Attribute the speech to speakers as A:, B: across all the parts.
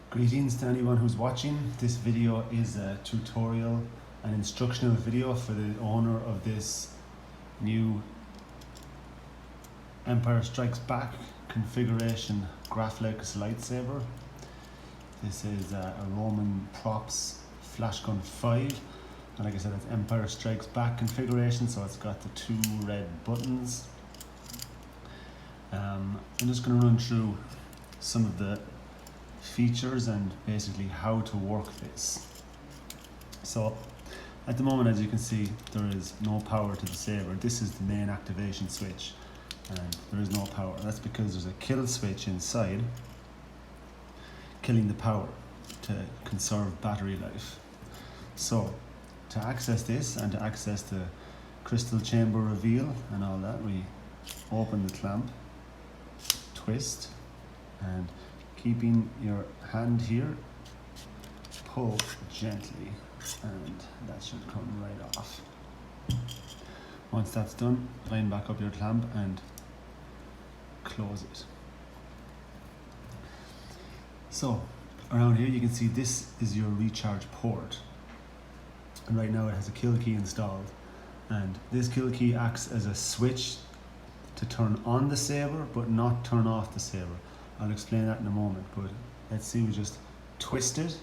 A: Greetings to anyone who's watching. This video is a tutorial and instructional video for the owner of this new Empire Strikes Back configuration Graflex LightSaber. This is a Roman Props Flashgun 5, and like I said, it's Empire Strikes Back configuration, so it's got the two red buttons. I'm just going to run through some of the features and basically how to work this. So at the moment, as you can see, there is no power to the saber. This is the main activation switch and there is no power. That's because there's a kill switch inside killing the power to conserve battery life. So to access this and to access the crystal chamber reveal and all that, we open the clamp, twist, and keeping your hand here, pull gently, and that should come right off. Once that's done, line back up your clamp and close it. So around here you can see this is your recharge port, and right now it has a kill key installed, and this kill key acts as a switch to turn on the saber but not turn off the saber. I'll explain that in a moment, but let's see, we just twist it.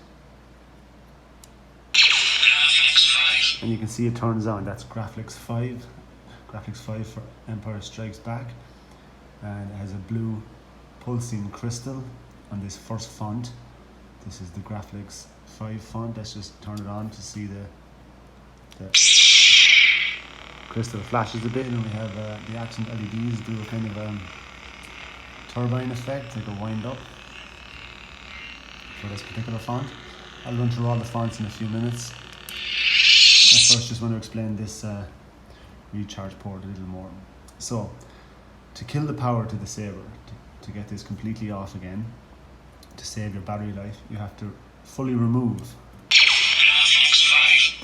A: And you can see it turns on. That's Graflex 5. Graflex 5 for Empire Strikes Back. And it has a blue pulsing crystal on this first font. This is the Graflex 5 font. Let's just turn it on to see the crystal flashes a bit, and we have the accent LEDs do a kind of turbine effect, like a wind up for this particular font. I'll run through all the fonts in a few minutes. I first just want to explain this recharge port a little more. So, to kill the power to the saber, to get this completely off again, to save your battery life, you have to fully remove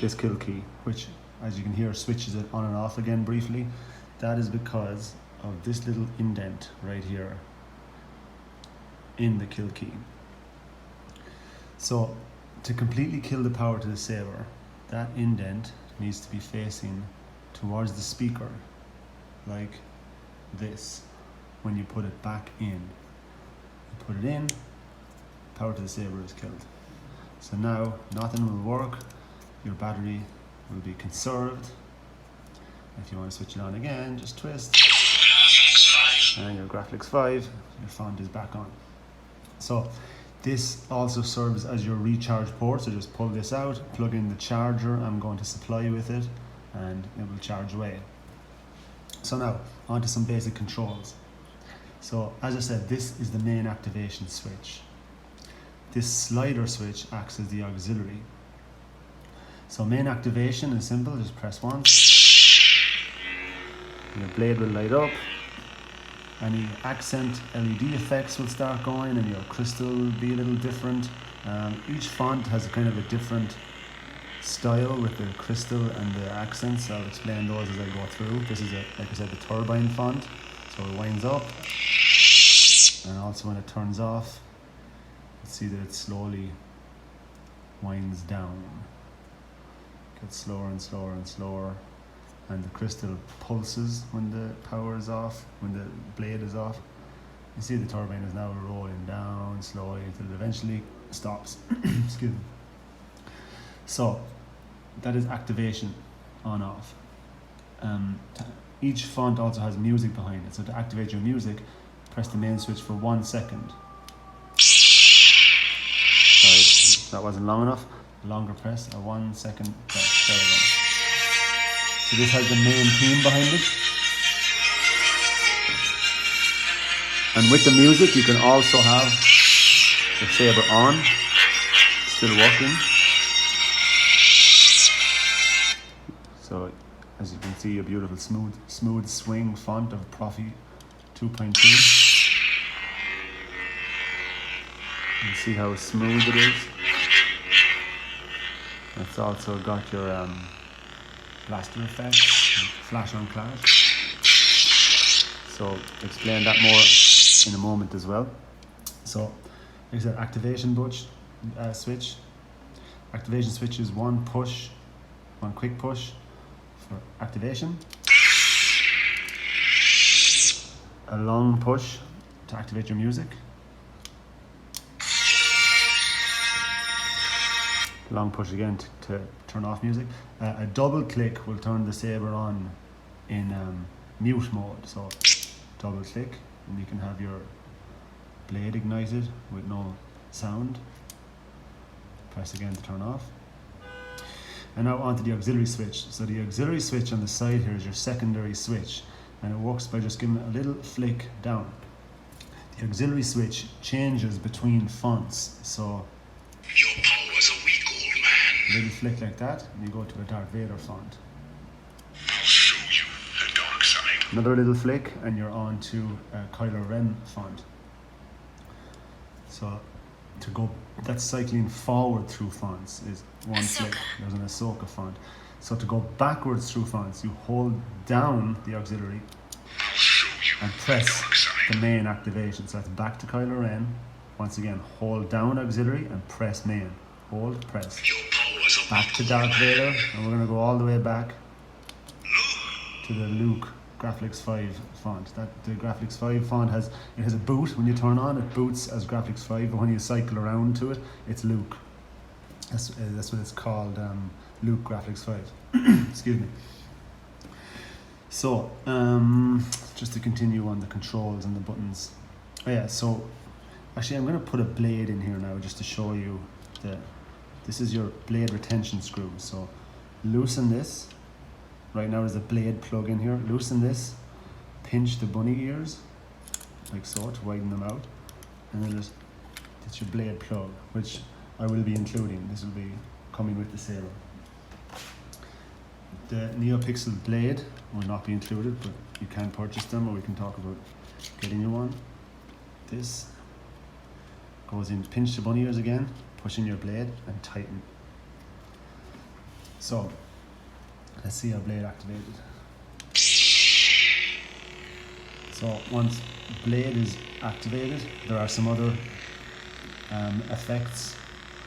A: this kill key, which, as you can hear, switches it on and off again briefly. That is because of this little indent right here in the kill key. So to completely kill the power to the saber, that indent needs to be facing towards the speaker like this. When you put it back in, you put it in, power to the saber is killed. So now nothing will work, your battery will be conserved. If you want to switch it on again, just twist, and your Graflex 5, your font is back on. So this also serves as your recharge port, so just pull this out, plug in the charger I'm going to supply you with it, and it will charge away. So now, on to some basic controls. So as I said, this is the main activation switch. This slider switch acts as the auxiliary. So main activation is simple, just press once, and your blade will light up. Any accent LED effects will start going, and your crystal will be a little different. Each font has a kind of a different style with the crystal and the accents. I'll explain those as I go through. This is, like I said, the Turbine Font. So it winds up, and also when it turns off, you see that it slowly winds down. It gets slower and slower and slower. And the crystal pulses when the power is off, when the blade is off. You see the turbine is now rolling down slowly until it eventually stops. Excuse me. So that is activation on off. Each font also has music behind it. So to activate your music, press the main switch for 1 second. Sorry, that wasn't long enough. Longer press, a 1 second press. There we go. So this has the main theme behind it. And with the music you can also have the saber on, still working. So as you can see, a beautiful smooth swing font of Proffie 2.2. You see how smooth it is. It's also got your blaster effects, flash on flash. So explain that more in a moment as well. So Like I said, activation switch. Activation switch is one quick push for activation. A long push to activate your music. Long push again to turn off music. A double click will turn the saber on in mute mode. So double click and you can have your blade ignited with no sound. Press again to turn off. And now onto the auxiliary switch. So the auxiliary switch on the side here is your secondary switch, and it works by just giving it a little flick down. The auxiliary switch changes between fonts. So
B: your power's a weak old man.
A: A little flick like that, and you go to a Darth Vader font.
B: I'll show you the dark side.
A: Another little flick, and you're on to a Kylo Ren font. So to go, that's cycling forward through fonts is one flick. There's an Ahsoka font. So to go backwards through fonts, you hold down the auxiliary
B: I'll show you
A: and press the main activation. So that's back to Kylo Ren. Once again, hold down auxiliary and press main. Hold, press.
B: Your power's a
A: Back to Darth Vader, and we're going to go all the way back to the Luke Graflex 5 font. The Graflex 5 font has a boot. When you turn on, it boots as Graflex 5, but when you cycle around to it, it's Luke. That's what it's called, Luke Graflex 5. Excuse me. So, just to continue on the controls and the buttons. Oh yeah, so actually I'm going to put a blade in here now just to show you that this is your blade retention screw. So loosen this. Right now there's a blade plug in here. Loosen this, pinch the bunny ears, like so, to widen them out. And then that's your blade plug, which I will be including. This will be coming with the saber. The NeoPixel blade will not be included, but you can purchase them, or we can talk about getting you one. This goes in, pinch the bunny ears again, push in your blade and tighten. So, let's see our blade activated. So once blade is activated, there are some other effects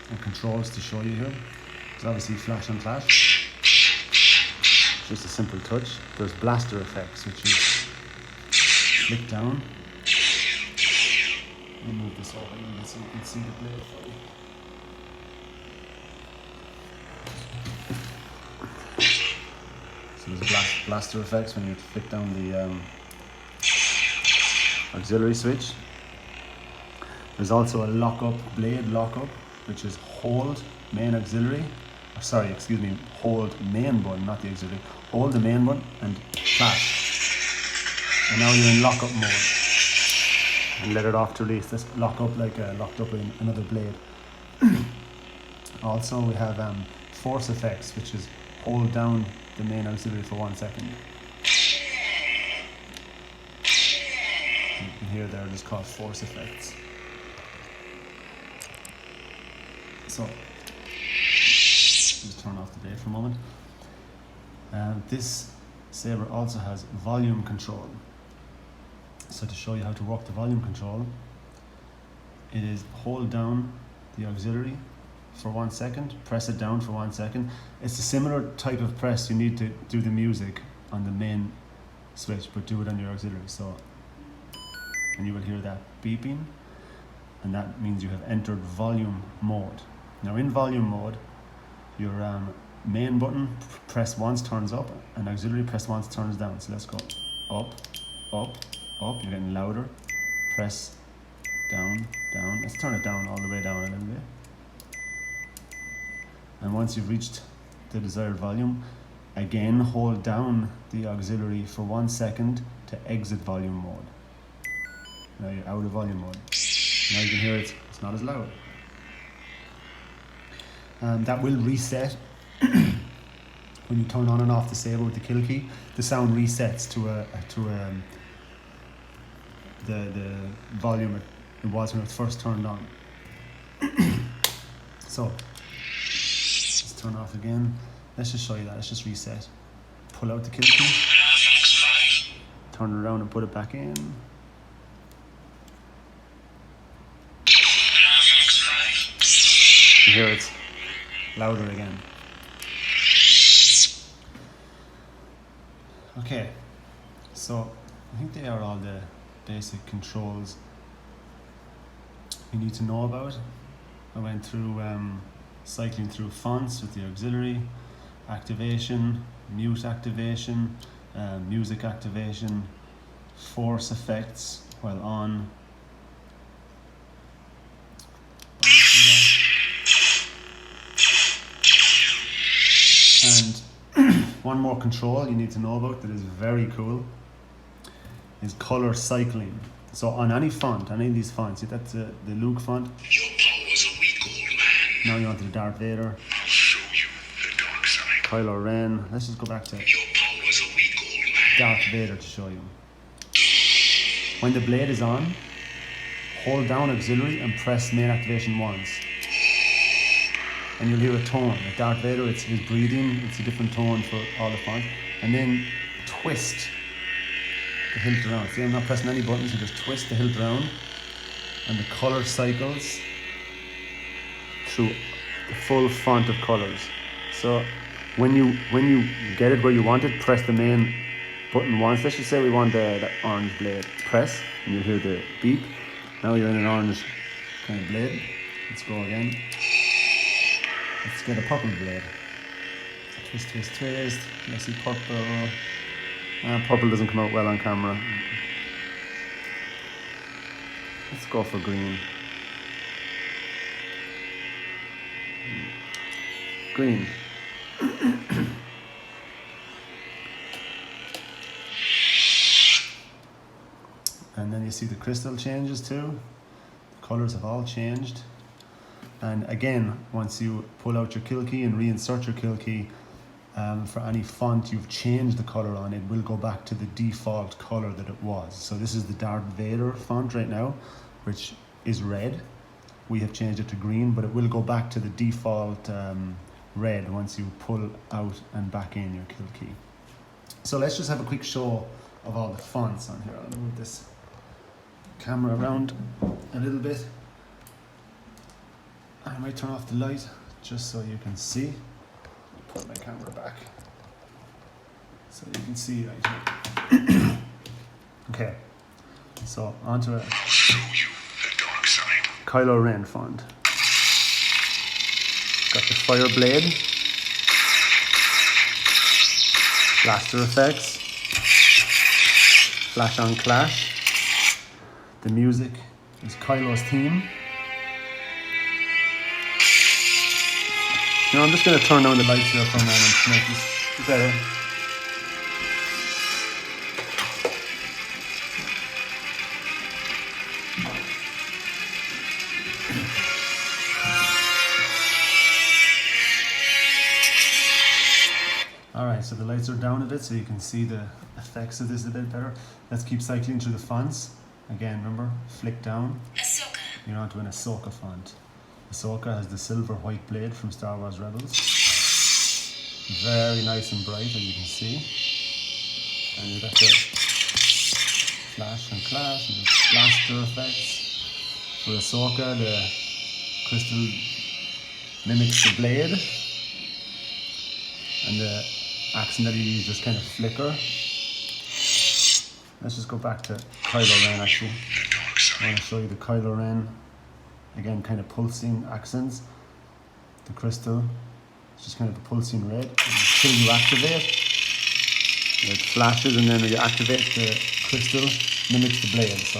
A: and controls to show you here. There's obviously flash and clash, just a simple touch. There's blaster effects, which is flick down. Let me move this over so you can see the blade fully. So there's blaster effects when you flick down the auxiliary switch. There's also a blade lockup, which is hold main auxiliary. Hold main button, not the auxiliary. Hold the main button and flash. And now you're in lockup mode. And let it off to release. This lock up like locked up in another blade. Also we have force effects, which is hold down the main auxiliary for 1 second. You can hear they're just called force effects. So, just turn off the blade for a moment. This saber also has volume control. So to show you how to work the volume control, it is hold down the auxiliary for 1 second, press it down for 1 second. It's a similar type of press you need to do the music on the main switch, but do it on your auxiliary. So, and you will hear that beeping, and that means you have entered volume mode. Now in volume mode, your main button press once turns up, and auxiliary press once turns down. So let's go up, up, up. You're getting louder. Press down, down. Let's turn it down all the way down a little bit. And once you've reached the desired volume, again hold down the auxiliary for 1 second to exit volume mode. Now you're out of volume mode. Now you can hear it's not as loud. That will reset when you turn on and off the saber with the kill key. The sound resets to the volume it was when it first turned on. So let's turn off again. Let's just show you that. Let's just reset. Pull out the kill key. Turn it around and put it back in. hear it's louder again. Okay, so I think they are all the basic controls you need to know about. I went through cycling through fonts with the auxiliary, activation, mute activation, music activation, force effects while on. And one more control you need to know about that is very cool is color cycling. So on any font, any of these fonts, see that's the Luke font.
B: Your power's a weak old man.
A: Now you're onto the Darth Vader.
B: I'll show you the dark side.
A: Kylo Ren. Let's just go back to
B: Your power's a weak old man.
A: Darth Vader to show you. When the blade is on, hold down auxiliary and press main activation once. And you'll hear a tone. At Darth Vader, it's his breathing, it's a different tone for all the fonts. And then twist the hilt around. See, I'm not pressing any buttons, you just twist the hilt around and the color cycles through the full font of colors. So when you get it where you want it, press the main button once. Let's just say we want the orange blade. Press and you'll hear the beep. Now you're in an orange kind of blade. Let's go again. Let's get a purple blade. Twist, twist, twist. Let's see purple. Purple doesn't come out well on camera. Let's go for green. Green. And then you see the crystal changes too. The colors have all changed. And again, once you pull out your kill key and reinsert your kill key, for any font you've changed the color on, it will go back to the default color that it was. So this is the Darth Vader font right now, which is red. We have changed it to green, but it will go back to the default red once you pull out and back in your kill key. So let's just have a quick show of all the fonts on here. I'll move this camera around a little bit. I might turn off the light just so you can see. Put my camera back so you can see right here. Okay, so onto a
B: I'll show you the dark side.
A: Kylo Ren font. Got the fire blade, blaster effects, flash on clash. The music is Kylo's theme. You know, I'm just going to turn down the lights here for a moment to make this better. Alright, so the lights are down a bit so you can see the effects of this a bit better. Let's keep cycling through the fonts. Again, remember, flick down.
C: Ahsoka.
A: You're onto an Ahsoka font. Ahsoka has the silver white blade from Star Wars Rebels. Very nice and bright, as you can see. And you've got the flash and clash and the blaster effects. For Ahsoka, the crystal mimics the blade. And the accent that you use just kind of flicker. Let's just go back to Kylo Ren actually. I want to show you the Kylo Ren. Again, kind of pulsing accents. The crystal, it's just kind of a pulsing red. Until you activate, it flashes, and then when you activate the crystal, mimics the blade. So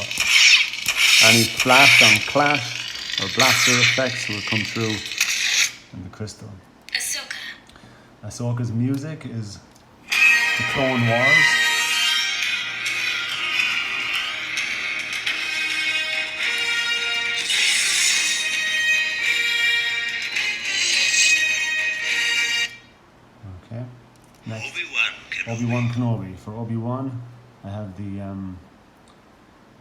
A: any flash on clash or blaster effects will come through in the crystal.
C: Ahsoka.
A: Ahsoka's music is the Clone Wars. Okay. Next, Obi-Wan Kenobi. For Obi-Wan, I have the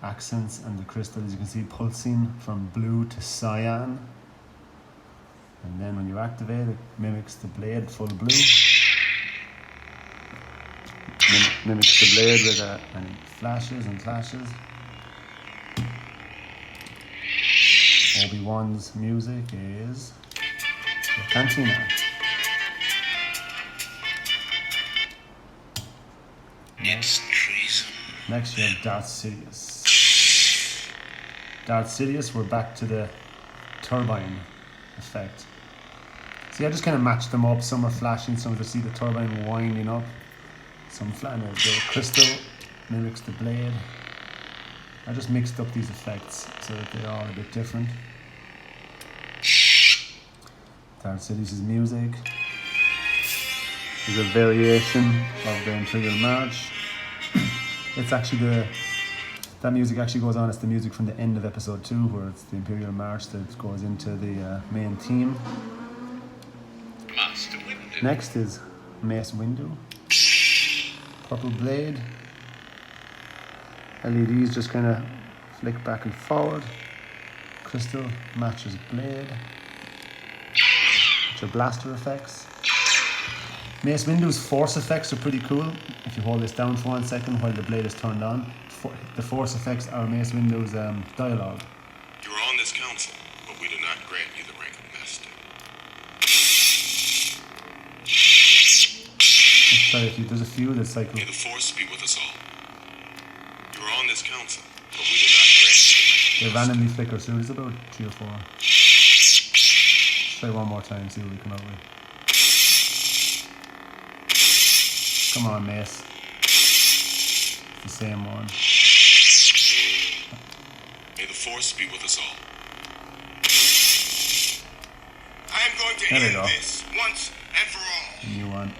A: accents and the crystal, as you can see, pulsing from blue to cyan. And then when you activate it, mimics the blade full blue. Mimics the blade with and flashes and flashes. Obi-Wan's music is Cantina.
B: It's treason.
A: Next you have Darth Sidious. Darth Sidious, we're back to the turbine effect. See, I just kind of matched them up. Some are flashing, some to see the turbine winding up. Some the crystal mimics the blade. I just mixed up these effects so that they're all a bit different. Darth Sidious's music is a variation of the Imperial March. It's actually that music actually goes on. It's the music from the end of episode 2, where it's the Imperial March that goes into the main theme.
B: Master Windu.
A: Next is Mace Windu. Purple blade. LEDs just kind of flick back and forward. Crystal matches blade. Which are blaster effects. Mace Windu's force effects are pretty cool. If you hold this down for 1 second while the blade is turned on, the force effects are Mace Windu's dialogue.
B: You are on this council, but we do not grant you the rank of master.
A: There's a few that cycle.
B: May the force be with us all. You are on this council, but we do not grant you the rank of
A: They
B: master.
A: randomly flicker through. There's about 3 or 4. Try one more time, see what we come out with. Come on, Mace. It's the same one.
B: May the force be with us all. I am going to
A: There we
B: end
A: go.
B: this once and for all.
A: New one.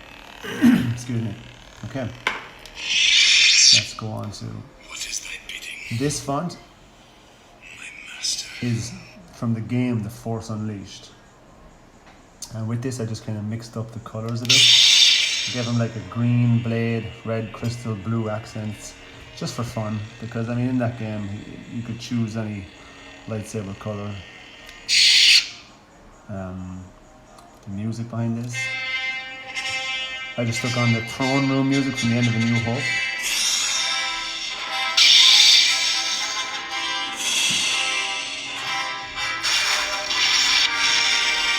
A: Excuse me. Okay. Let's go on to
B: What is thy bidding,
A: this font.
B: my master?
A: Is from the game The Force Unleashed. And with this I just kind of mixed up the colors a bit. Gave them like a green blade, red crystal, blue accents, just for fun, because I mean in that game you could choose any lightsaber color. The music behind this, I just took on the throne room music from the end of A New Hope.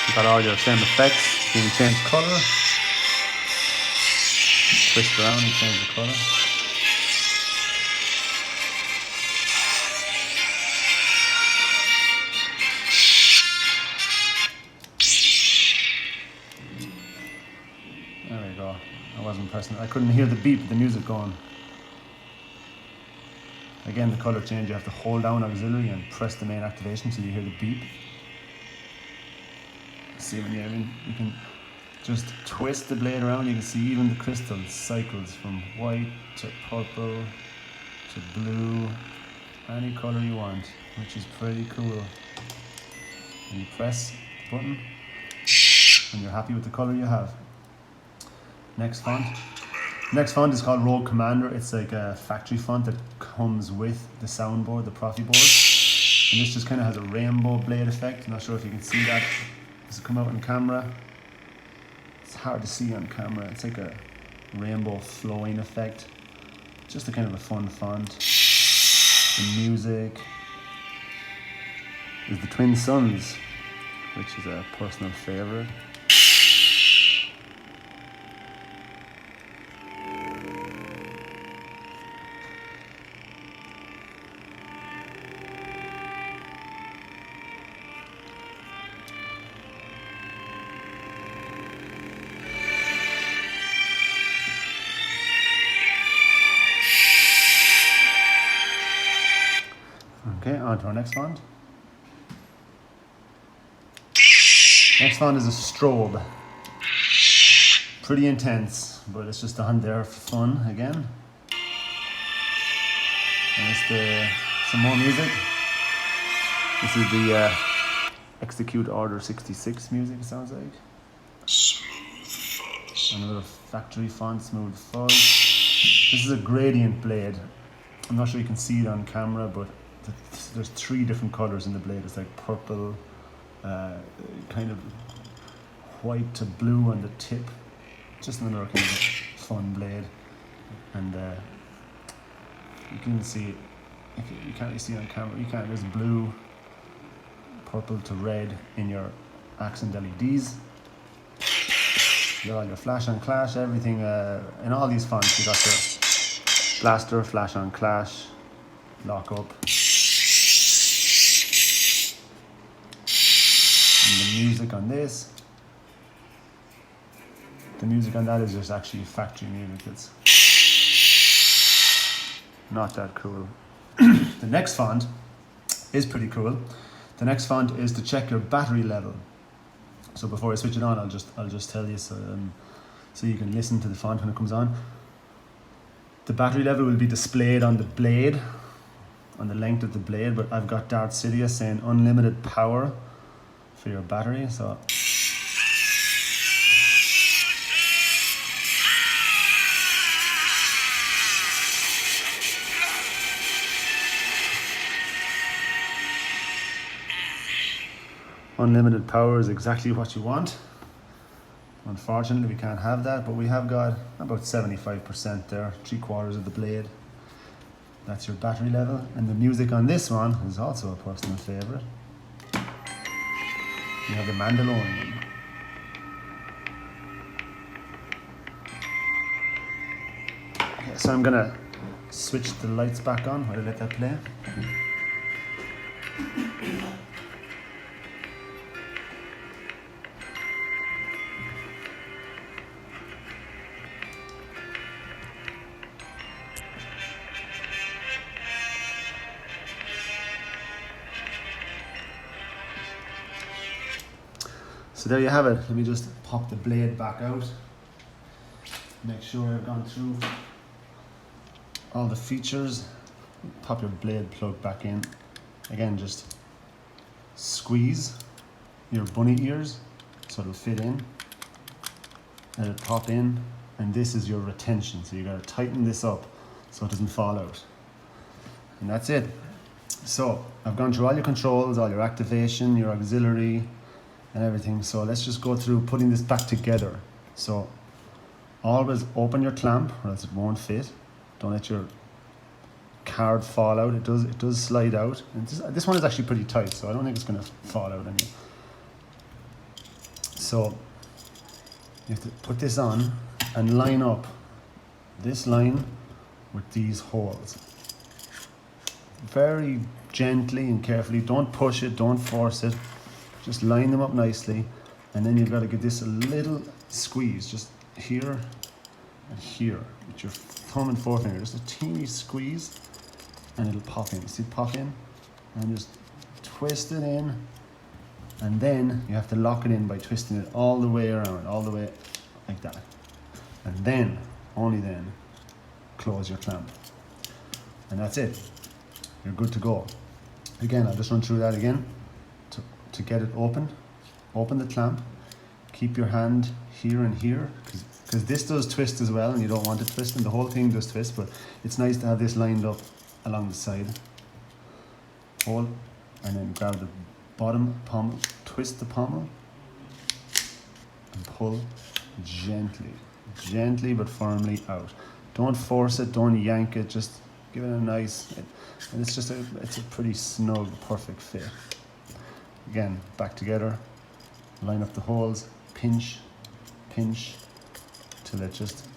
A: You got all your same effects. You can change color, twist around and change the color. There we go. I wasn't pressing it. I couldn't hear the beep of the music going. Again, the color change, you have to hold down auxiliary and press the main activation so you hear the beep. See when you can just twist the blade around, you can see even the crystal cycles from white to purple to blue, any color you want, which is pretty cool. And you press the button and you're happy with the color you have. Next font. Next font is called Rogue Commander. It's like a factory font that comes with the soundboard, the ProffieBoard. And this just kind of has a rainbow blade effect. I'm not sure if you can see that. Does it come out on camera? It's hard to see on camera. It's like a rainbow flowing effect. Just a kind of a fun font. The music is the Twin Suns, which is a personal favorite. Okay, on to our next font. Next font is a strobe. Pretty intense, but it's just on there for fun again. And it's some more music. This is the Execute Order 66 music, it sounds like.
B: Smooth fuzz.
A: Another factory font, Smooth Fuzz. This is a gradient blade. I'm not sure you can see it on camera, but there's 3 different colors in the blade. It's like purple, kind of white to blue on the tip. Just another kind of fun blade. And you can see it. You can't really see it on camera. You can't. There's blue, purple to red in your accent LEDs. You got all your flash on clash, everything in all these fonts. You got your blaster, flash on clash, lock up. And the music on this. The music on that is just actually factory music. It's not that cool. The next font is pretty cool. The next font is to check your battery level. So before I switch it on, I'll just tell you so you can listen to the font when it comes on. The battery level will be displayed on the blade, on the length of the blade, but I've got Darth Sidious saying unlimited power for your battery. So unlimited power is exactly what you want. Unfortunately, we can't have that, but we have got about 75% there, 3/4 of the blade. That's your battery level. And the music on this one is also a personal favorite. You have the Mandalorian. Okay, so I'm gonna switch the lights back on while I let that play. So there you have it. Let me just pop the blade back out. Make sure I've gone through all the features. Pop your blade plug back in. Again, just squeeze your bunny ears so it'll fit in. Let it pop in. And this is your retention. So you gotta tighten this up so it doesn't fall out. And that's it. So I've gone through all your controls, all your activation, your auxiliary, and everything. So let's just go through putting this back together. So always open your clamp or else it won't fit. Don't let your card fall out. It does slide out. And this one is actually pretty tight, so I don't think it's gonna fall out anyway. So you have to put this on and line up this line with these holes. Very gently and carefully. Don't push it, don't force it. Just line them up nicely, and then you've got to give this a little squeeze, just here and here, with your thumb and forefinger, just a teeny squeeze, and it'll pop in. See, pop in, and just twist it in, and then you have to lock it in by twisting it all the way around, all the way like that. And then, only then, close your clamp. And that's it. You're good to go. Again, I'll just run through that again. To get it open the clamp, keep your hand here and here, because this does twist as well and you don't want it twisting. The whole thing does twist, but it's nice to have this lined up along the side. Hold, and then grab the bottom pommel, twist the pommel, and pull gently but firmly out. Don't force it, don't yank it, just give it a nice, and it's a pretty snug, perfect fit. Again, back together, line up the holes, pinch, till it just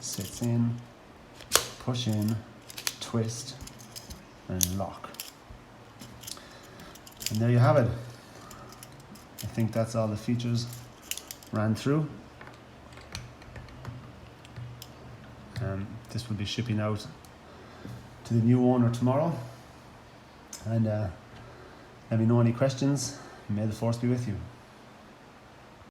A: sits in, push in, twist, and lock. And there you have it. I think that's all the features ran through. This will be shipping out to the new owner tomorrow. And let me know any questions. May the force be with you.